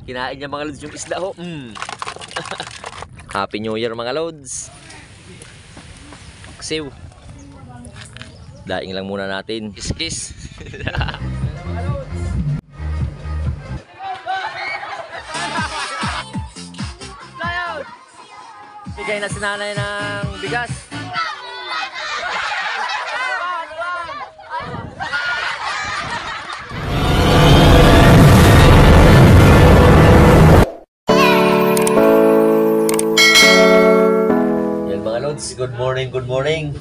Kinain niya mga lods yung isda ho. Happy New Year mga lods. Siw. Daing lang muna natin. Kiss kiss. Bigay na si nanay ng bigas. Yan mga lods, good morning, good morning.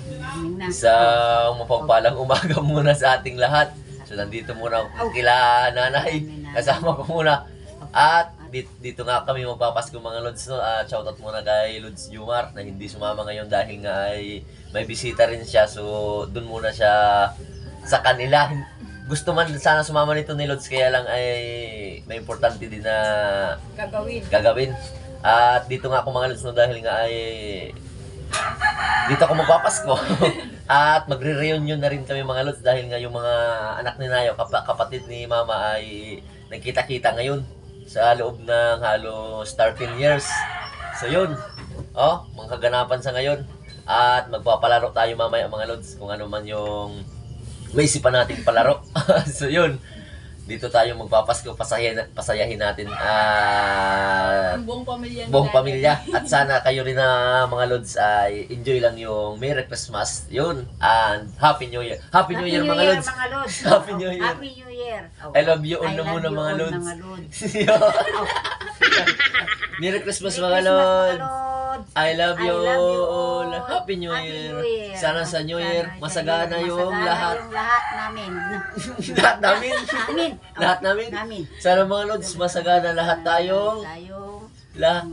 Isang mapagpalang umaga muna sa ating lahat. So nandito muna ako kila nanay. Kasama ko muna. At dito nga kami magpapasko mga lods. No? Shoutout muna kay Lods Jumar na hindi sumama ngayon dahil nga ay may bisita rin siya. So dun muna siya sa kanila. Gusto man sana sumama nito ni Lods, kaya lang ay may importante din na gagawin. At dito nga ako mga Lods, no, dahil nga ay dito ako magpapasko. At magre-reunion na rin kami mga Lods dahil nga yung mga anak ni Nayo, kapatid ni Mama ay nagkita-kita ngayon sa loob ng halos 13 years. So yun, mga kaganapan sa ngayon. At magpapalaro tayo mamaya mga Lods kung ano man yung may isipan natin palaro. So yun, dito tayo magpapasko, pasayahin natin buong pamilya. At sana kayo rin na mga Lods ay enjoy lang yung Merry Christmas. Yun, and Happy New Year. Happy New Year mga Lods. Happy New Year. Happy New Year. I love you all na muna mga Lods. Merry Christmas mga Lods. I love you all. Happy New Year. Sana sa New Year masagana yung lahat. Lahat namin. Lahat namin. Lahat namin. Sana mga Lods masagana lahat tayong. Lahat.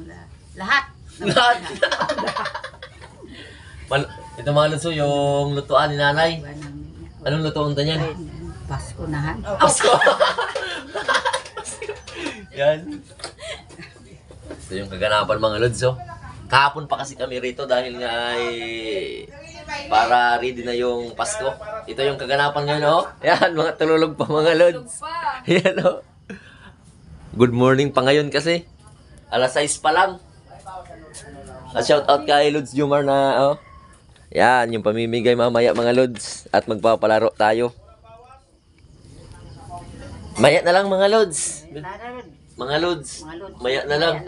Lahat. Ito mga Lods, yung lutuan ni nanay. Anong lutuan ta niyan? Pasko na. Pasko. Yan. Ito yung kaganapan mga Lods. Kahapon pa kasi kami rito dahil nga ay para ready na yung Pasko. Ito yung kaganapan ngayon, Yan, mga tululog pa mga Lods. Yan, Good morning pa ngayon kasi. Alas 6 pa lang. At shout out kay Lods Jumar na, Yan, yung pamimigay mamaya mga Lods. At magpapalaro tayo. Maya na lang mga Lods. Mga Lods. Maya na lang.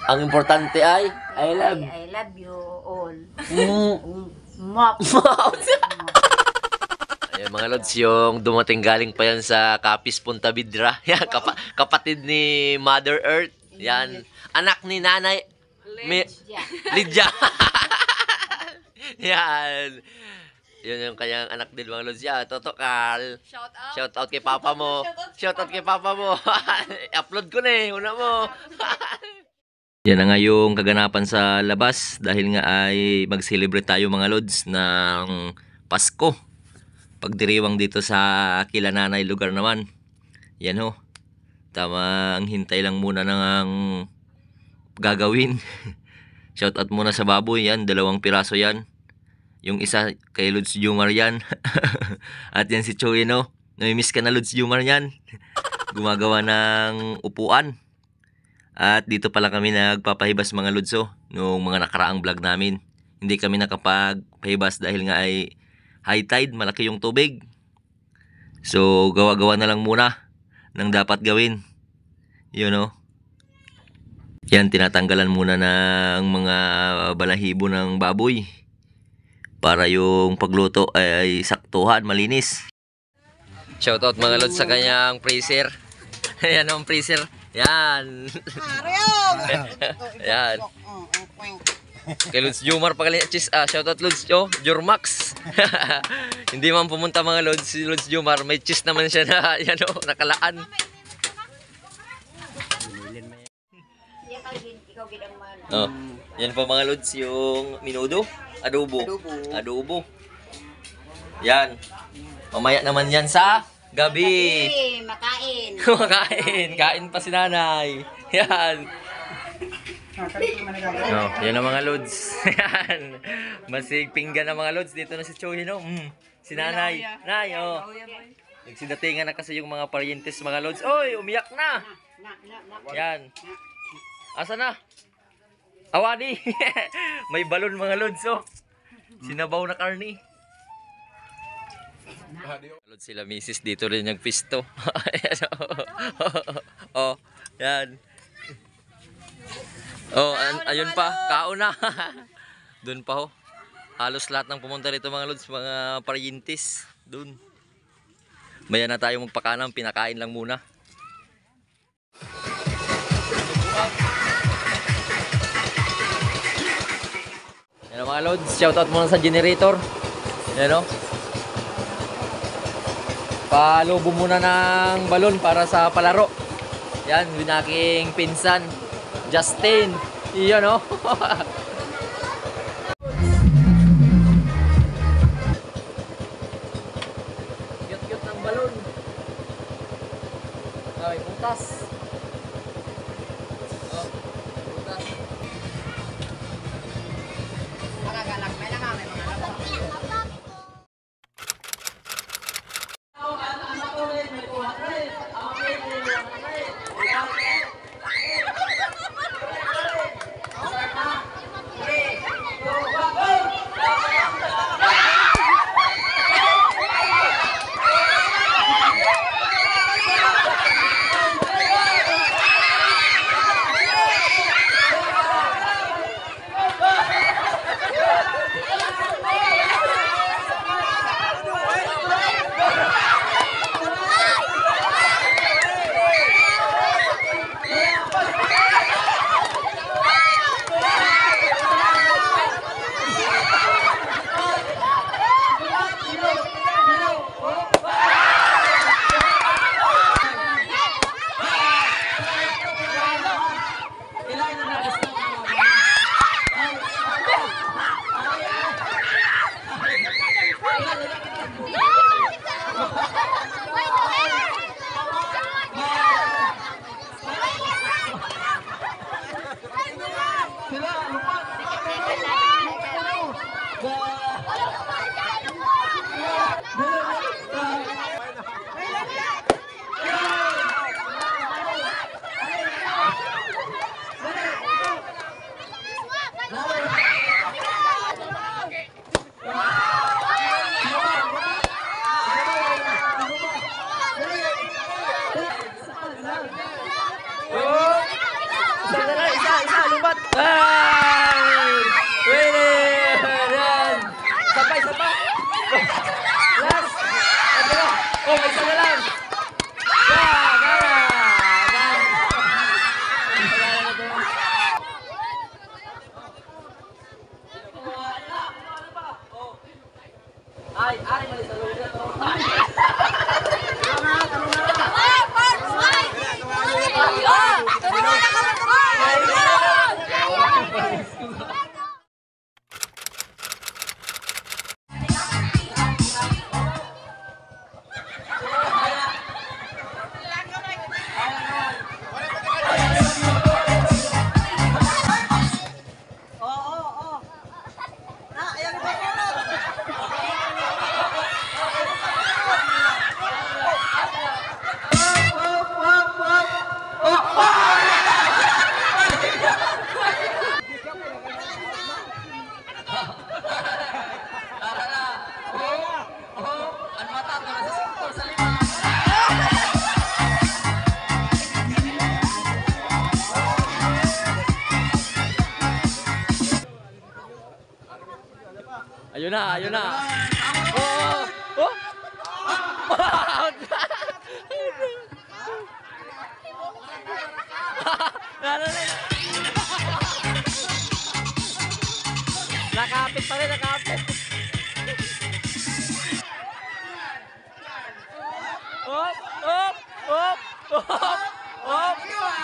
Ang importante ay I love you all. Mop. Ayan mga Lods, yung dumating galing pa yan sa Capiz Punta Vidra. Yan, kapatid ni Mother Earth. Yan, anak ni Nanay Lydia. Yan. Yun yung kanyang anak din mga Lods. Yan, Toto Carl. Shout out kay Papa mo. Shout out kay Papa mo. Upload ko na una mo. Yan na nga yung kaganapan sa labas dahil nga ay mag-celebrate tayo mga Lods ng Pasko. Pagdiriwang dito sa kila nanay lugar naman. Yan tamang hintay lang muna ng gagawin. Shoutout muna sa baboy yan, 2 piraso yan. Yung isa kay Lods Jumar yan. At yan si Choy, namimiss ka na Lods Jumar yan. Gumagawa ng upuan. At dito pala kami nagpapahibas mga Lods, nung mga nakaraang vlog namin. Hindi kami nakapagpahibas dahil nga ay high tide, malaki yung tubig. So gawa-gawa na lang muna ng dapat gawin. Yan, tinatanggalan muna ng mga balahibo ng baboy para yung pagluto ay saktuhan, malinis. Shoutout mga Lods sa kanyang freezer. Yan ang freezer. Yan. Yan. Kay Lods Jumar pa cheese. Shoutout Lods Jurmax. Hindi man pumunta mga Lods, si Lods Jumar may cheese naman siya na nakalaan. Yan po mga Lods yung minudo, adobo. Yan. Mamaya naman yan sa gabi. Makain. Kain pa si nanay. Yan. Yan ang mga Lods. Yan. Masig pinggan ang mga Lods. Dito na si Choy, si nanay. Nay, Nagsidatingan na kasi yung mga parientes mga Lods. Oy, umiyak na. Yan. Asa na? Awani. May balon mga lods, oh. Sinabaw na karni. Lods sila misis dito rin yung pisto. Oh, yan. Oh, ayun pa, kauna. Doon pa ho. Halos lahat ng pumunta rito mga lods, mga pariyintis. Doon. Maya na tayo magpakanam, pinakain lang muna. Yan mga lods, shoutout muna sa generator. Yan o. Palubo muna ng balon para sa palaro. Yan, yung aking pinsan, Justin. Iyan o. Cute-cute ng balon. Ay, putas. Oh, putas. Magagalak, may lang may mga lamok. Isa, lubat. Ay! Winning! Yan! Sabay. Last! Ito. Oh, may isa na lang. Yeah! Gara! Ay, mali sa lugar to. Ayun na. Oh! Nakapit pa rin.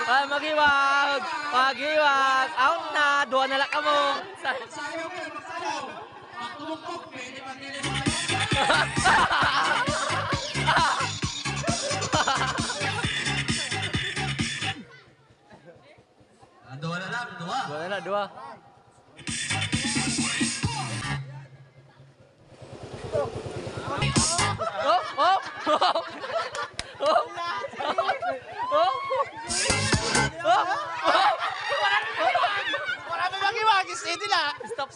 Ay, magiwag. Out na. Duwa na lang ka mo. Dua. Oh!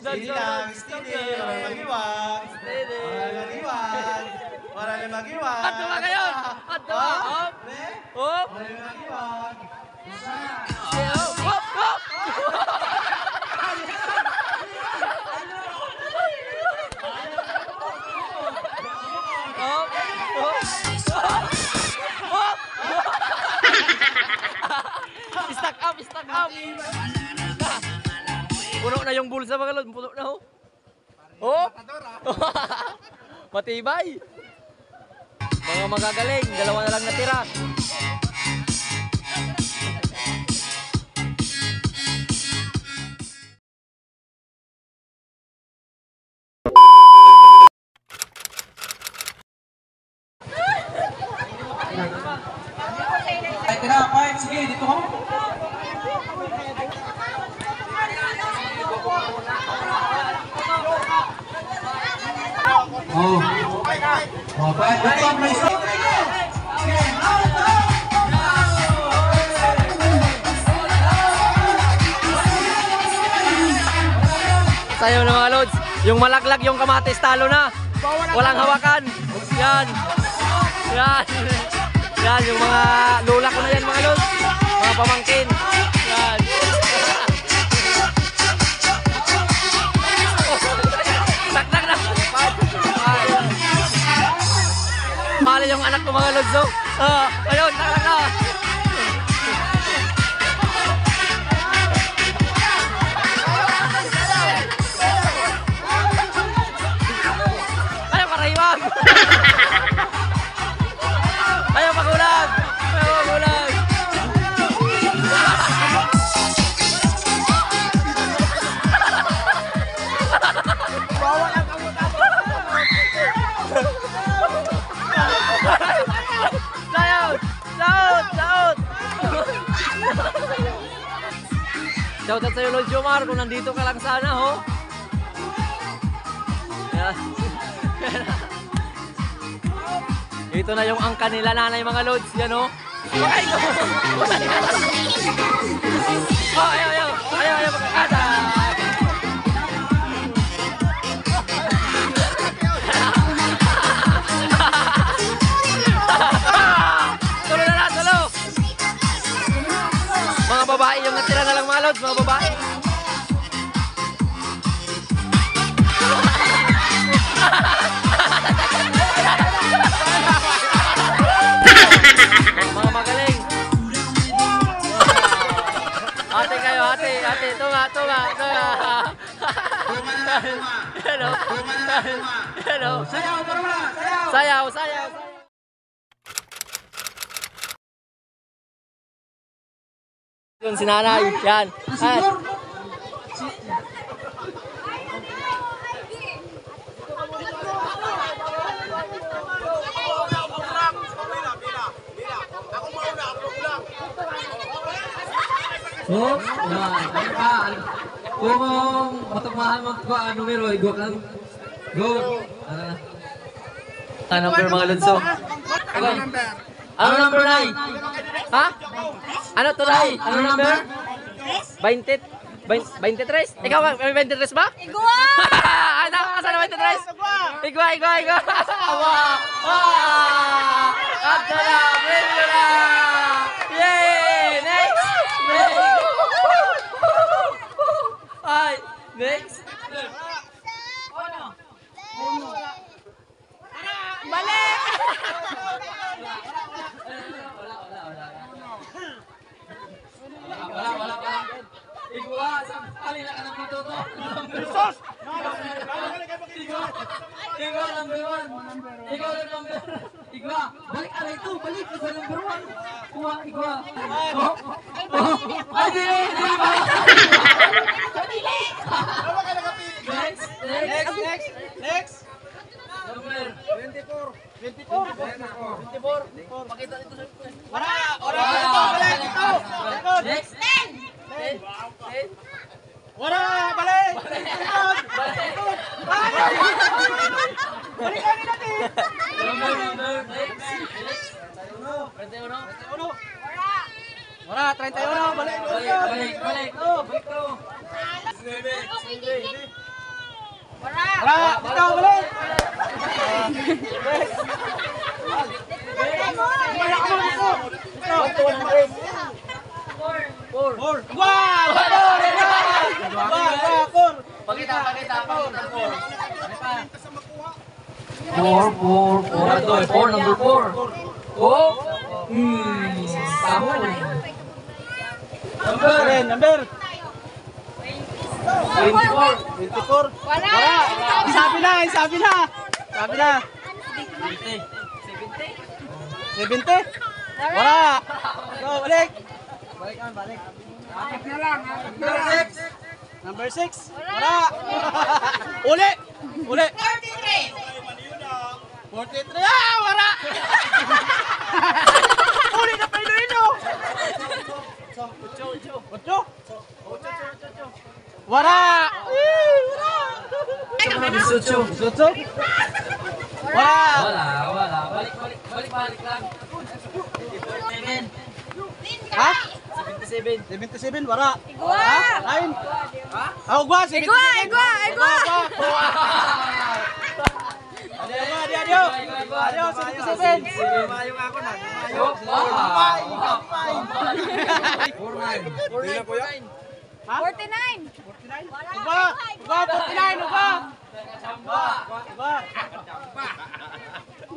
Steady lang, steady. Wala mag-iwag. Wala mag-iwag. Wala na mag-iwag. Ato ba kayo? Ato ba? Hop! Hop! Wala na mag-iwag. Hop! Hop! Hop! Hop! Hop! Stack up! Stack up! Puno na yung bulsa mga lod. Puno na ho. Hop! Matibay! Mga magagaling. Dalawa na lang natira. Ay, tira, Mike. Sige, dito ho. Oh. Oh, baik. Betul, Maestro. Sayo na mga lods. Yung malaglag yung kamatis talo na. Walang hawakan. Yan. Yan. Yan yung mga lula ko na yan mga lods. Mga pamangkin. Yan. Taktak na. Mali yung anak ko mga lods. Ayun, taktak na. Ayaw karahiwag. Ayaw pagulag. Ayaw pagulag. Layout! Layout! Layout! Shoutout sa'yo Lord Jomar kung nandito ka lang sana ho. Yan. Ito na yung angka nila nanay mga lods. Yan o. Ay, no. Oh, ayaw, ayaw. Ayaw, ayaw. Magkakata. Tulo na lang, tulo. Mga babae yung natira na lang mga lods. Mga babae. Mga magaling. Ate kayo, ate, ate, tunga, tunga, tunga. Hello. Hello. Sayaw, parula, sayaw. Sayaw, sayaw. Yun si nanay, yan. Ay. Oh, yan. Ano pa? Kung matagmahan magkuha numero, igwa ka. Go. Ano number mga Lodso? Okay. Ano number 9? Ha? Ano to Nay? Ano number? 20? 23? Ikaw ba? May 23 ba? Igwa! Ano ka sa 23? Igwa, igwa, igwa. Wow! Wow! At na! Win mo na! Yay! Next! Next! Ay! Next! Balik! Wala. Igwa, alin na ka ng pito to? Igwa, number 1. Igwa, number. Igwa, balik alay to, balik sa number 1. Kuha, igwa. Ay, di ba? Next. Number 24. Pakita dito sa... Next. Wala, balik. Number. Wala, 31, balik. Balik. Oh, balik to. Wala! Dito, balik! Four! Wow! Four! Pakita. Four, number 4. Oh! Tama. Number! 24. 24! Wala! Sabi na! 70? Wala! Go, balik! Balik. Number 6. Wala! Uli! 43! 43! Ah! Wala! Uli na pa Iloilo! 8? Wala! Sutso? Wala! Wala. Balik lang. Ha? 77, wala. Ha? Lain? Ah, ugwa, 77. Ugwa. Adio, 77. Mayo nga ako na. Ha? 49. Ugwa, 49, ugwa. Ugwa.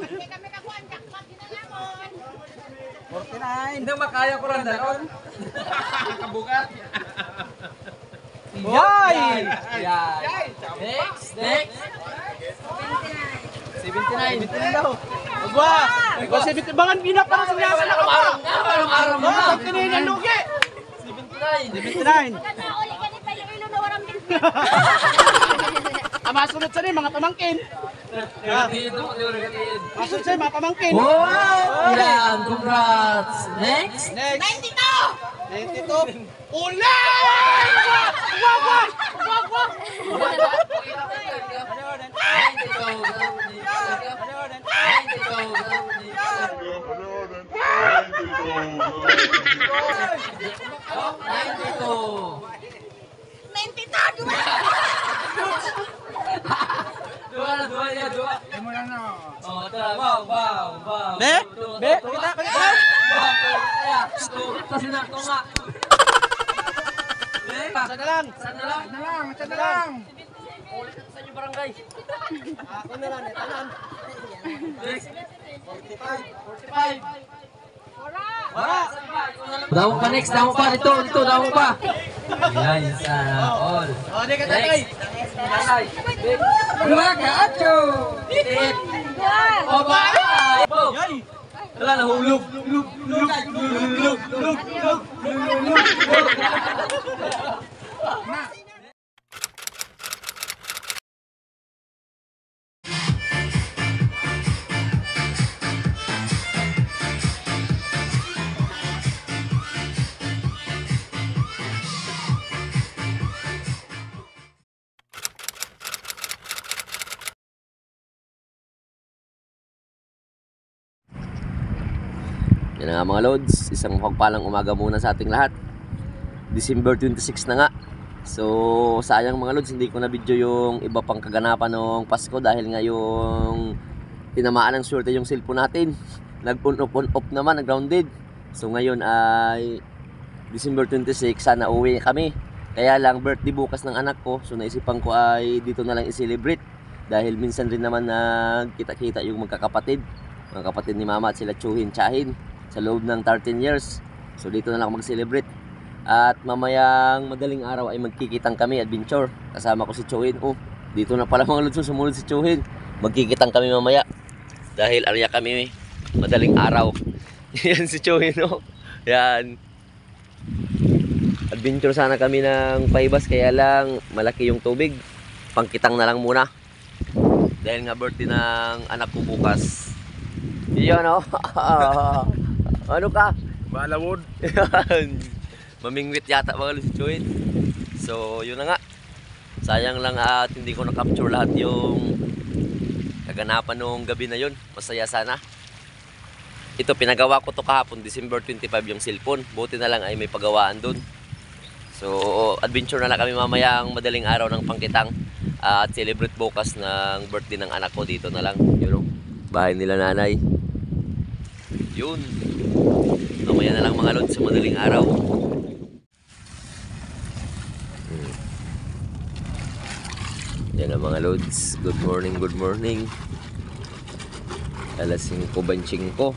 Kami kakuan jackpot ginanamon. 49. Hindi makaya ko rin daron. Kabugat. Yay! Next. 79 daw. Ugwa. Ugwa, 70. Bangan ginap para sa nasa ako. Araw mo na. Kanina lugi. 79. Kana uli ka ni pa yung ilo na warang din. Masunod sa mga pamangkin. Masunod sa mga pamangkin. Wow! Yan, congrats. Next. 92. Ulay! Be, kita. Kasi na ito nga. Sadalang. Sa inyo barangay. Ako na lang, tanan. 45. Wala. Daw pa next, daw pa dito, daw pa. Yan, sana all. Oh, di ka tatay. Dua ka, acho. Oba. Yay. Wala na hulog. Yan na nga mga lods, isang pagpalang umaga muna sa ating lahat. December 26 na nga. So sayang mga lods, hindi ko na video yung iba pang kaganapan ng Pasko dahil nga yung tinamaan ng swerte yung cellphone natin. Nag-on off naman, nag-grounded. So ngayon ay December 26, sana uwi kami. Kaya lang birthday bukas ng anak ko, so naisipan ko ay dito na lang i-celebrate. Dahil minsan rin naman nagkita-kita yung magkakapatid. Mga kapatid ni mama at sila Chuhin, Chahin sa loob ng 13 years. So dito na lang mag-celebrate. At mamayang madaling araw ay magkikitang kami adventure. Kasama ko si Chuhin. Oh, dito na pala mga lods, sumunod si Chuhin. Magkikitang kami mamaya. Dahil arya kami madaling araw. Yan si Chuhin, oh. Yan. Adventure sana kami ng Paibas, kaya lang malaki yung tubig. Pangkitang na lang muna. Dahil nga birthday ng anak ko bukas. Yan, oh. Ano ka? Balawod. Mamingwit yata mga si Chuin. So yun na nga. Sayang lang at hindi ko na-capture lahat yung kaganapan nung gabi na yun. Masaya sana. Ito pinagawa ko to kahapon, December 25 yung cellphone. Buti na lang ay may pagawaan dun. So adventure na lang kami mamayang madaling araw ng Pangkitang. at celebrate bukas ng birthday ng anak ko dito na lang. Yun, bahay nila nanay. Yun. Mamaya na lang mga lods sa madaling araw. Yan ang mga lods. Good morning, good morning. Alas 5:25.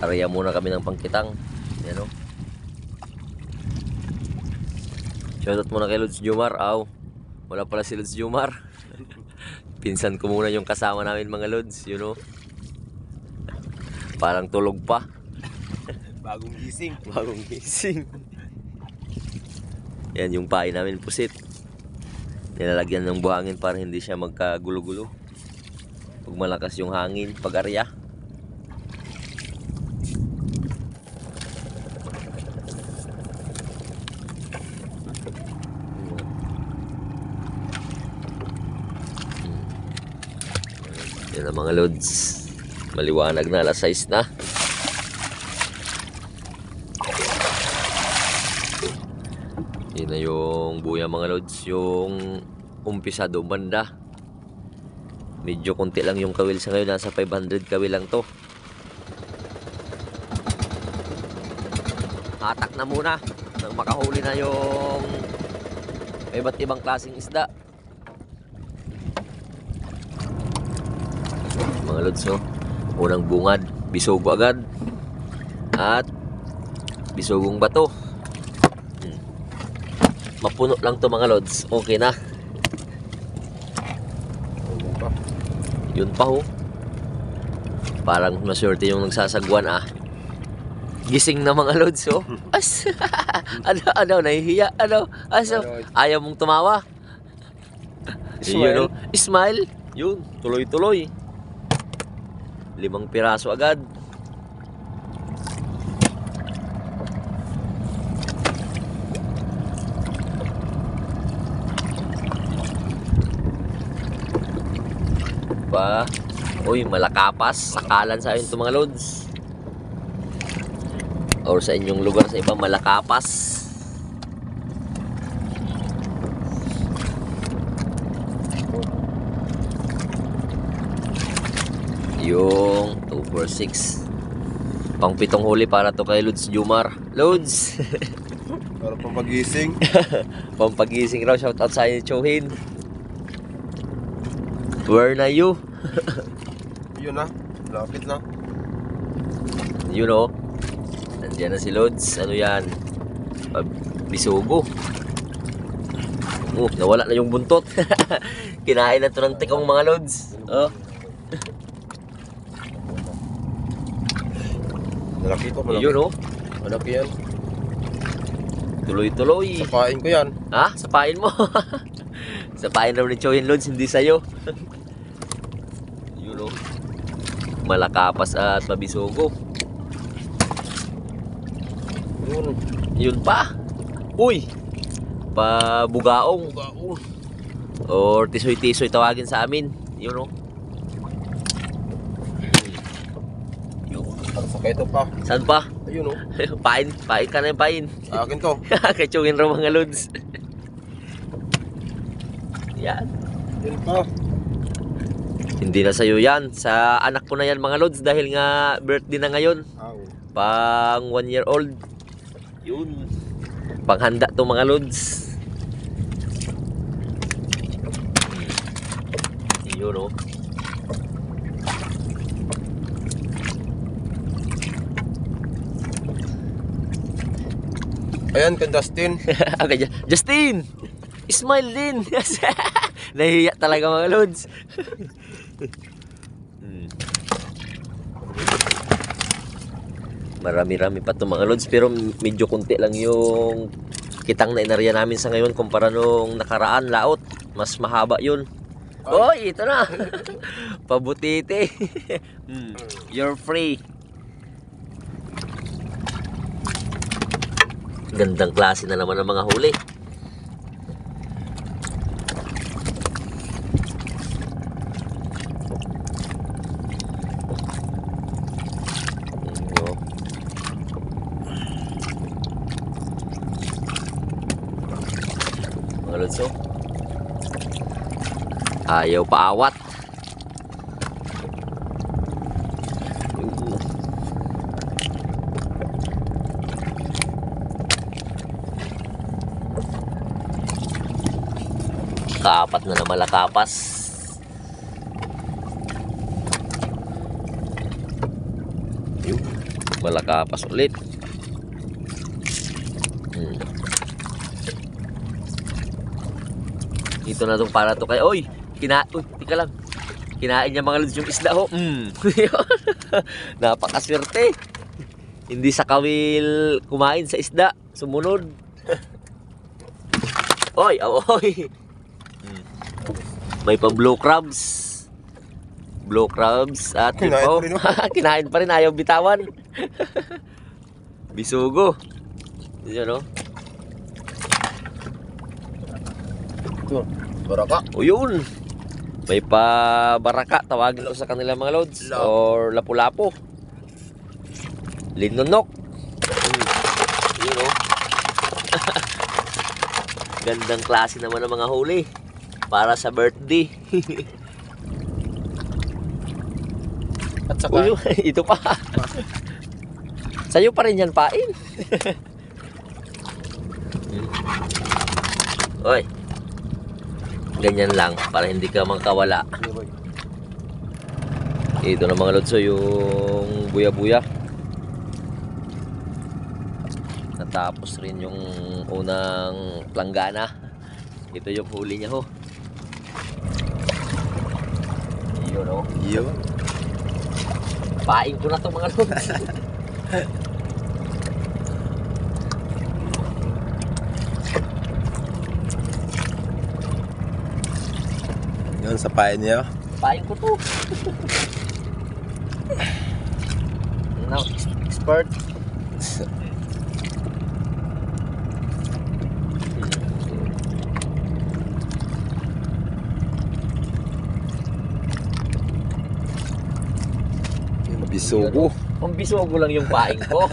Araya muna kami ng Pangkitang. Yan o. Shoutout muna kay Lods Jumar. Aw, wala pala si Lods Jumar. Pinsan ko muna yung kasama namin mga Lods. You know. Parang tulog pa. Bagong gising. Bagong gising. Yan yung pain namin pusit. Nilalagyan ng buhangin para hindi siya magkagulo-gulo. Pag malakas yung hangin, pag-arya. Yan ang mga lods. Maliwanag na, alas 6 na. Yun na yung buya mga lods, yung umpisa doon banda. Medyo konti lang yung kawil sa ngayon, nasa 500 kawil lang to. Hatak na muna nang makahuli na yung iba't ibang klaseng isda. Mga lods, no? Unang bungad, bisogo agad. At bisogong bato. Mapuno lang to mga lods. Okay na. Yun pa ho. Parang maswerte yung nagsasagwan ah. Gising na mga lods oh. As, ano, nahihiya. Ano, aso, ayaw mong tumawa. Yun, oh. Smile. Yun, tuloy-tuloy. 5 piraso agad. Pa. Uy, malakapas. Sakalan sa akin ito mga lods. Or sa inyong lugar sa iba, malakapas. Yung 246. Pang 7 huli para to kay Lods Jumar. Lods! Para pampagising. Pampagising raw. Shout out sa inyo, Chohin. Where na you? Yun na. Lapit na. You know. Nandiyan na si Lods. Ano yan? Bisugo. Oh, nawala na yung buntot. Kinain na to ng tikong mga Lods. Oh. Malaki ito, malaki. Yun oh. Malaki yan. Tuloy-tuloy. Sapain ko yan. Ha? Sapain mo. Sapain raw ni Chohin Lods, hindi sa'yo. Yun o. Malakapas at mabisugo. Yun. Yun pa. Uy. Pabugaong. Bugaong. Or tisoy-tisoy tawagin sa amin. Yun o. Ang sakay ito pa. Saan pa? Ayun oh. Pain. Pain ka na yung pain. Sa akin to. Kay Chohin raw mga Lods. Yan. Yun pa. Hindi na sa'yo yan. Sa anak ko na yan mga Lods dahil nga birthday na ngayon. Aw. Pang 1 year old. Yun. Panghanda to mga Lods. Yun o. Ayan, kay Dustin. Okay, Justin! Smile din! Nahihiya talaga mga Lods. Marami-rami pa to mga Lods, pero medyo konti lang yung kitang na inarya namin sa ngayon kumpara nung nakaraan laot. Mas mahaba yun. Oy, ito na! Pabutite! You're free! Gandang klase na naman ang mga huli. Mga Lods, oh. Ayaw paawat. Kaapat na malakapas. Yun, malakapas ulit. Dito na tong para to kay. Oy, tika lang. Kinain niya mga lods yung isda ho. Napakaswerte. Hindi sa kawil kumain sa isda, sumunod. Oy, oy. May pa blue crabs. Blue crabs at yun po. Kinain pa rin, ayaw bitawan. Bisugo. Yun o. Baraka. O yun. May pa baraka, tawagin ko sa kanila mga lods. Or lapu-lapo. Linunok. Yun o. Gandang klase naman ng mga huli. Para sa birthday. At saka, Uy, ito pa. Sa'yo pa rin yan, pain. Oy. Ganyan lang para hindi ka makawala. Ito na mga lodso yung buya-buya. Natapos rin yung unang planggana. Ito yung huli niya ho. Yun o. yun. Pain ko na to mga lods. Yun, sa pain niya. Pain ko to. Now, expert. Bisugo. Ang bisugo lang yung pain ko.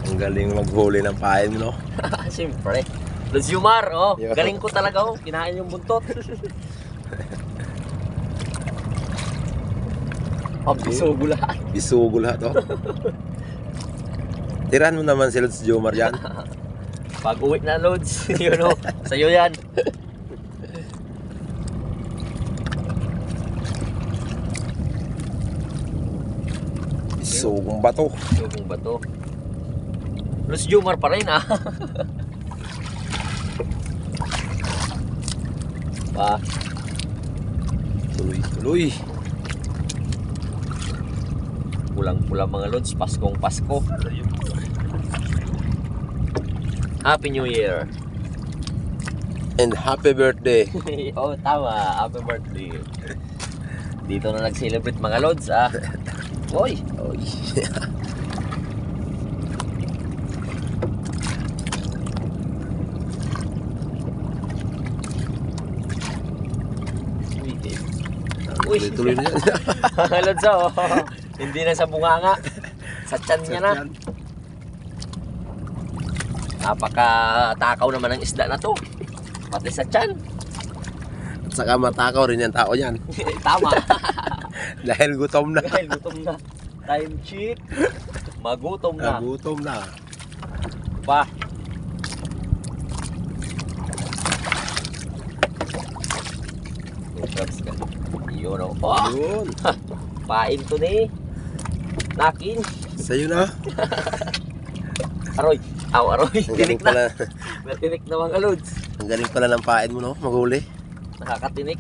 Ang galing maghuli ng pain, no? Siyempre. Lods Yumar, oh. Yo. Galing ko talaga, oh. Kinain yung buntot. Ang bisugo lahat. Bisugo lahat, oh. Tirahan mo naman si Lods Jomar yan. Pag uwi na, Lods. Yun, oh. Sa'yo yan. Bisugong bato. Bisugong bato. Lods Yumar pa rin, ah. Pa. Tuloy-tuloy. Pulang-pulang mga Lods. Paskong Pasko. Happy New Year. And happy birthday. Oh, tama. Happy birthday. Dito na nag-celebrate mga Lods, ah. Oy. Oy. Uy. Tuloy na yan. Mga Lods, oh. Hindi na sa bunganga. Sa tiyan niya na. Napakatakaw naman ng isda na to. Pati sa tiyan. At saka matakaw rin yung tao yan. Tama. Dahil gutom na. Dahil gutom na. Time cheap. Magutom na. Gutom na. Pa. Yun o. Oh, Yun. pain to ni. Nakin. Sa'yo na. Aroy. Aw, aroy. Ang galing Tinik na. pala. Tinik na mga Lods. Ang galing pala ng pain mo, no? Maghuli. Nakakatinik.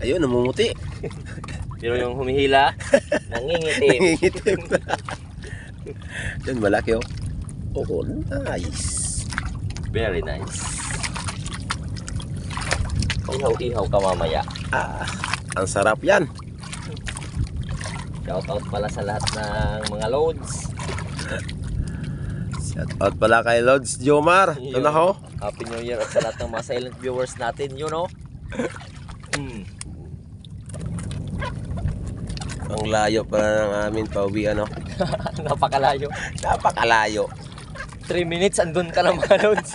Ayun, namumuti. Pero yung humihila, nangingitim. Nangingitim. Yan, malaki, oh. Oh, nice. Very nice. Ihaw-ihaw ka mamaya. Ah, ang sarap yan. Shoutout pala sa lahat ng mga Lods. Shout out pala kay Lods Jomar. Ito na, ho. Happy New Year at sa lahat ng mga silent viewers natin, you know. Ang layo pala ng amin pauwi, ano? Napakalayo. Napakalayo. 3 minutes, andun ka na mga lods.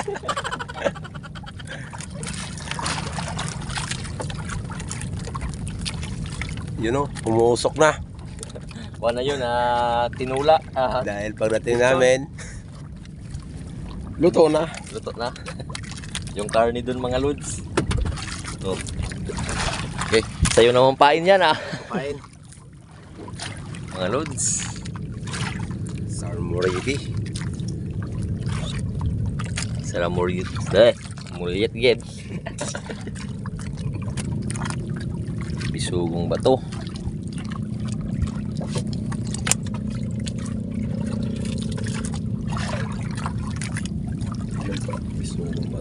Yun o, umuusok na. Kuha na yun, tinula. Dahil pagdating namin, luto na. Luto na. Yung karne dun mga lods. Oh. Okay, sa'yo naman pain yan Kain. mga lods. Sarmorigi. Sarap murit. Mulit yan. Bisugong bato.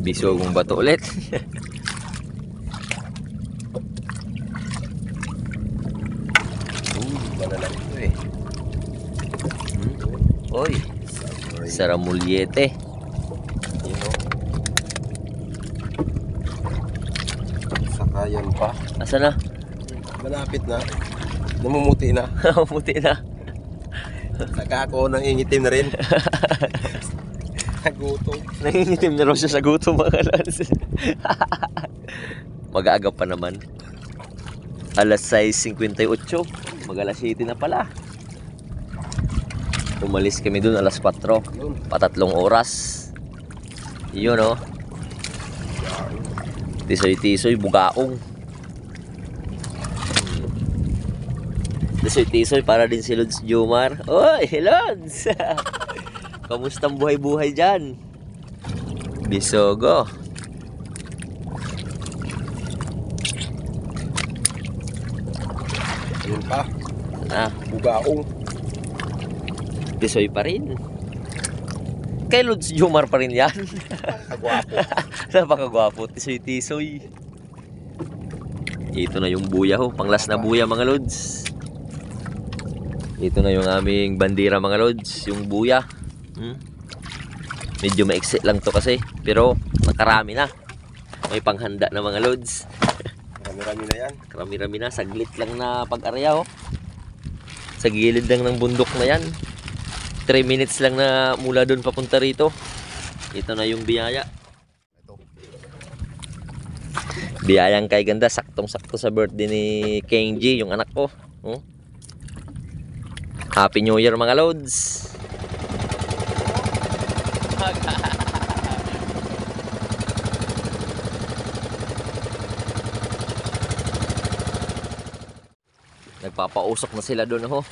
Bisugong bato ulit. Malala ito eh. Oy, saramuliete. Yun o. Saka yun pa. Asa na? Malapit na. Namumuti na. Muti na. Saka ako nangingitim na rin. Nagutom. Nangingitim na raw siya sa gutom mga lods. Mag-aagap pa naman. Alas 6:58. Mag-alas 7 na pala. Umalis kami dun alas 4. Patatlong oras. Yun o. Tisoy-tisoy, bugaong. Tisoy-tisoy para din si Lods Jomar. Oy, Lods! Kamustang buhay-buhay dyan? Bisogo. Yun pa. Bugaong. Tisoy pa rin. Kay Lods Jomar pa rin yan. Kagwapo. Napakagwapo. Tisoy-tisoy. Ito na yung buya ho. Panglas na buya mga Lods. Ito na yung aming bandera mga Lods. Yung buya. Medyo maiksi lang to kasi. Pero nakarami na. May panghanda na mga Lods. Marami-rami na yan. Karami-rami na. Saglit lang na pag-arya ho. Sa gilid lang ng bundok na yan. 3 minutes lang na mula doon papunta rito. Ito na yung biyaya. Biyayang kay ganda. Saktong-sakto sa birthday ni Kenji, yung anak ko. Happy New Year mga Lods. Nagpapausok na sila doon ho.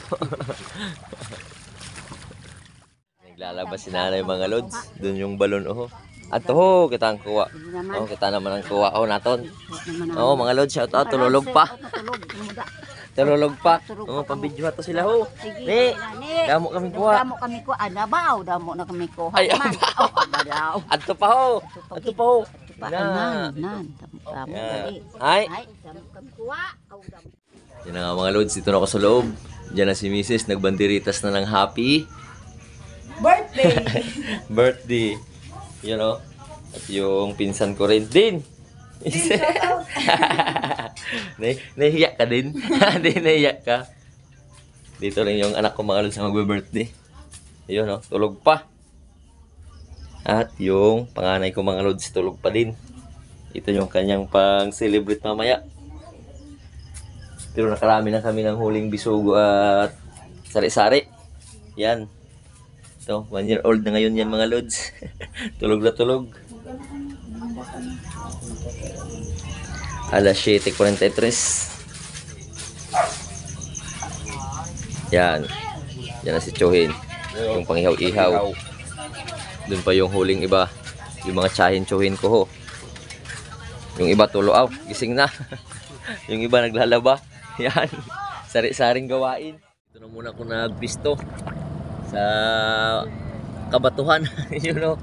Naglalabas si nanay mga Lods. Doon yung balon ho. At ho, kita ang kuha. Oh, kita naman ang kuha ho naton. Oh, mga Lods, shout out, tulolog pa. Tulolog pa. Oh, pambidyo to sila ho. Ni, damo kami kuha. Damo kami ko, anabaw, damo na kami ko. Ay, Anabaw. Adto pa ho. Adto pa ho. Nan, damo kami. Ay. Damo kami kuha. Yan na nga mga Lods, dito na ako sa loob. Diyan na si Mrs. Nagbanderitas na ng happy birthday. You know? At yung pinsan ko rin din. Nahiya ka din? Hindi, nahiya ka. Dito rin yung anak ko mga Lods na magbe-birthday. Yun, no? Tulog pa. At yung panganay ko mga Lods, tulog pa din. Ito yung kanyang pang-celebrate mamaya. Pero nakarami na kami ng huling bisugo at sari-sari. Yan. Ito, 1 year old na ngayon yan mga Lods. Tulog na tulog. Alas 7:43. Yan. Yan na si Chohin. Yung pang-ihaw-ihaw. Doon pa yung huling iba. Yung mga tsahin Chohin ko ho. Yung iba tuloaw. Gising na. Yung iba naglalaba. Yan. Sari-saring gawain. Ito na muna ako nagpisto sa kabatuhan. You know.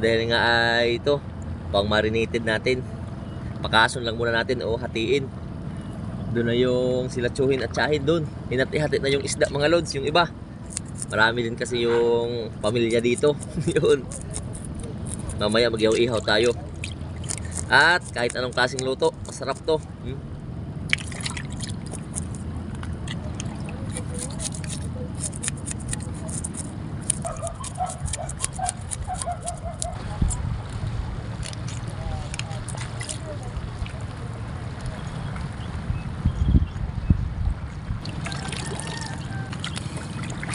Dahil nga ay ito. Pang marinated natin. Pakason lang muna natin o hatiin. Doon na yung sila Chohin at tsahin doon. Hinati-hati na yung isda mga Lods. Yung iba. Marami din kasi yung pamilya dito. Yun. Mamaya mag-ihaw-ihaw tayo. At kahit anong klaseng luto, masarap to.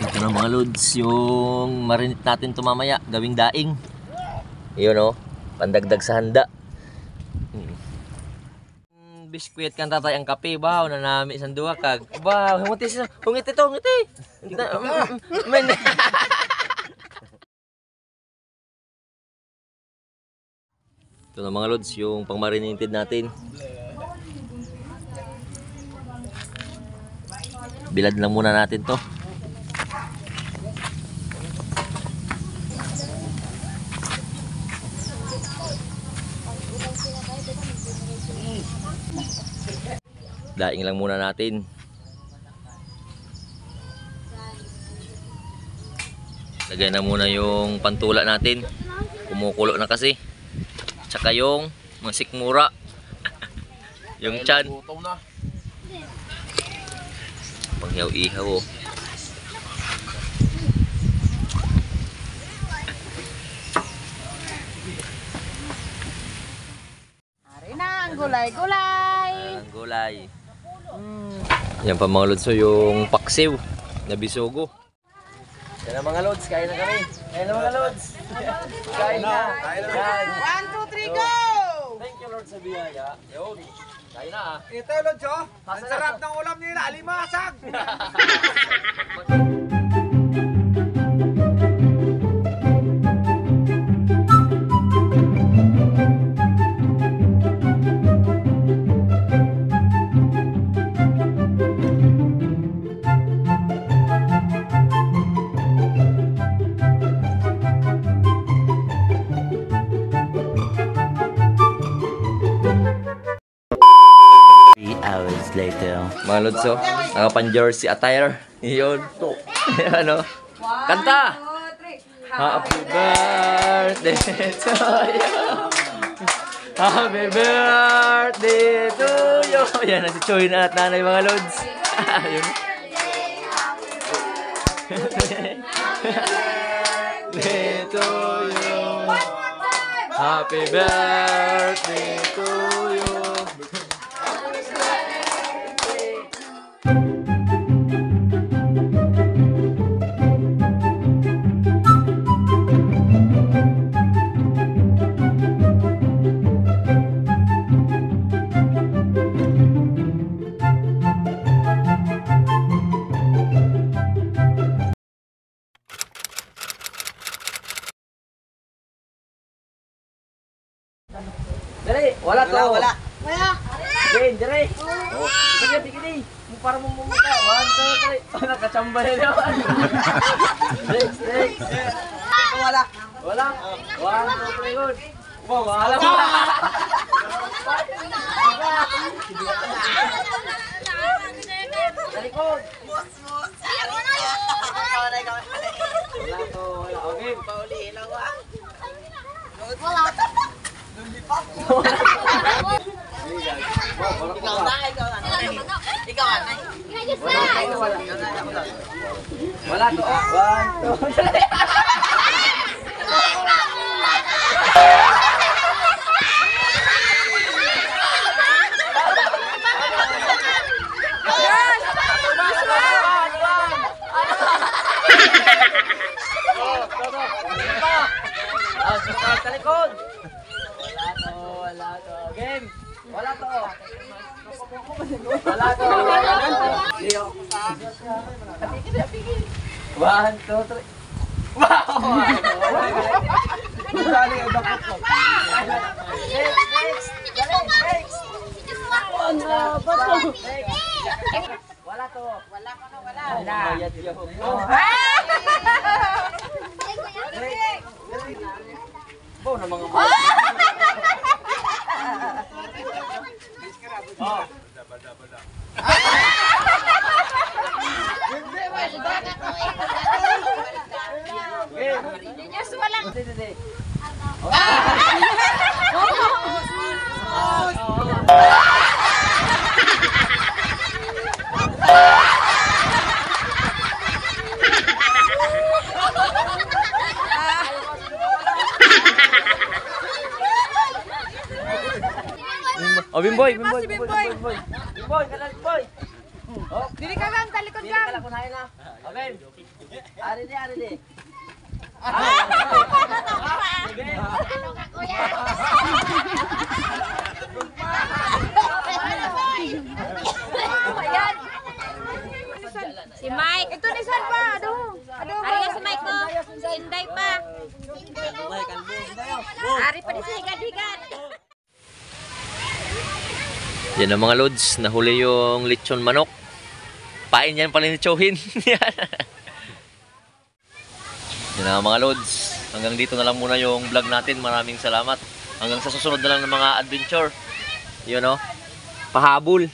Ito na mga lods, yung marinate natin ito mamaya, gawing daing. Yun o, pandagdag sa handa. Biskwit kan tatay ang kape, bahaw na nami isang duwa kag. Bahaw, hungit ito, hungit. Men. Ito na mga lods, yung pang marinated natin. Bilad lang muna natin to. Daing lang muna natin. Lagay na muna yung pantula natin. Kumukulo na kasi. Tsaka yung sikmura. Yung chan. Panghihaw-ihaw oh. Ari na ang gulay-gulay. Ang gulay. Yan pa mga lods, so yung paksiw na bisugo. Yan na mga lods, kain na kami. Kain na mga lods. Kain na. Kain na. 1, 2, 3, go! Thank you Lord sa biyaya. Yun. Kain na ah. Ito, Lods, oh. Ang sarap ng ulam nila, alimasag! Mga lods, oh. Nakapan-jersey attire. Yun. Ano? Kanta! Happy birthday to you. Happy birthday to you. Yan na si Choy na at nanay mga lods. Yun. Birthday to you. Happy birthday to you. Dali, wala to. Wala. Jane, dali. Oh, sige, bigyan para mo mumuka. 1, 2, 3. Nakachamba na naman. Next. Wala. Wala. 1, 2, 3, good. Wow, wala mo. Talikod. Wala to, wala. Okay. Paulihin lang ah. Wala to. 1, 2, 3. Talikod. Wala to. Game. Wala to. Wala to. 1, 2, 3. Wow! Wala to. Wala. Bo na mga mo. Diyos walang. Oh, Bimboy. Bimboy, kanal Bimboy. Dili ka gang, talikod gang. Kunain na. Okay. Ari di. Ano ka, kuya? Ayan. Si Mike. Ito ni San pa, ado. Ari si Mike ko. Si Inday pa. Ari pa di sa higad-higad. Yan ang mga lods, nahuli yung lechon manok. Pain yan palinitsuhin. Yan ang mga lods. Hanggang dito na lang muna yung vlog natin. Maraming salamat. Hanggang sa susunod na lang ng mga adventure. Yun o. Pahabol.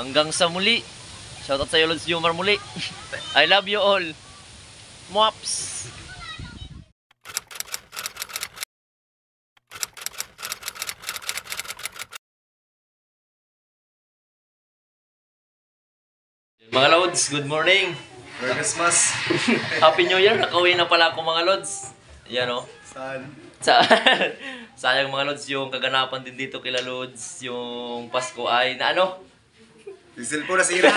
Hanggang sa muli. Shoutout sa iyo Lods Jumar muli. I love you all. Mops! Mga Lods, good morning. Merry Christmas. Happy New Year. Nakauwi na pala ako mga Lods. Yan o. Saan? Sayang mga Lods, yung kaganapan din dito kila Lods. Yung Pasko ay na ano? Yung cellphone nasira.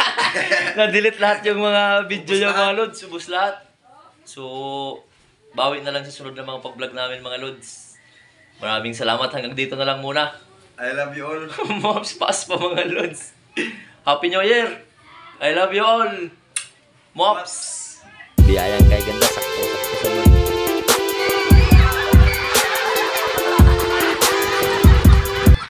Na-delete lahat yung mga video niya mga Lods. Subos lahat. So, bawi na lang sa sunod na mga pag-vlog namin mga Lods. Maraming salamat. Hanggang dito na lang muna. I love you all. Mops pass pa mga Lods. Happy New Year! I love you all! Mops! Biyayang kay ganda sa